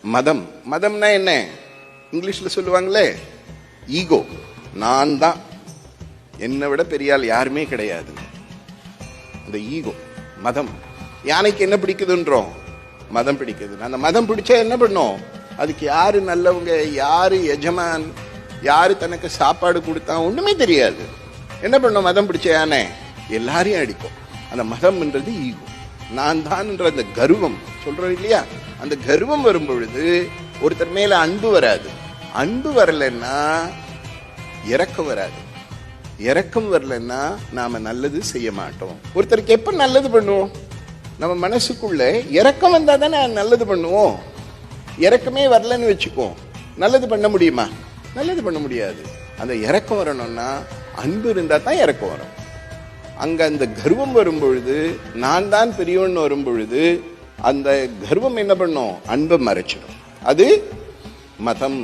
மதம். மதம்னா என்ன? இங்கிலீஷ்ல சொல்லுவாங்களே ஈகோ. நான் தான், என்னை விட பெரிய ஆள் யாருமே கிடையாது. அந்த ஈகோ மதம். யானைக்கு என்ன பிடிக்குதுன்றோம்? மதம் பிடிக்குது. அந்த மதம் பிடிச்சா என்ன பண்ணும்? அதுக்கு யாரு நல்லவங்க, யாரு எஜமான், யாரு தனக்கு சாப்பாடு கொடுத்தா ஒண்ணுமே தெரியாது. என்ன பண்ணும் மதம் பிடிச்ச யானை? எல்லாரையும் அடிக்கும். அந்த மதம்ன்றது ஈகோ, நான் தான் என்ற அந்த கர்வம் சொல்றோம் இல்லையா? அந்த கர்வம் வரும் பொழுது ஒருத்தர் மேல அன்பு வராது. அன்பு வரலன்னா இரக்கம் வராது. இரக்கம் வரலன்னா நாம நல்லது செய்ய மாட்டோம். ஒருத்தருக்கு எப்ப நல்லது பண்ணுவோம்? நம்ம மனசுக்குள்ள இரக்கம் வந்தா தானே நல்லது பண்ணுவோம். இரக்கமே வரலன்னு வச்சுக்கோ, நல்லது பண்ண முடியுமா? நல்லது பண்ண முடியாது. அந்த இரக்கம் வரணும்னா அன்பு இருந்தா தான் இரக்கம் வரும். அங்க அந்த கர்வம் வரும் பொழுது, நான் தான் பெரியவன் வரும் பொழுது, அந்த கர்வம் என்ன பண்ணும்? அன்பை மறைச்சிடும். அது மதம்.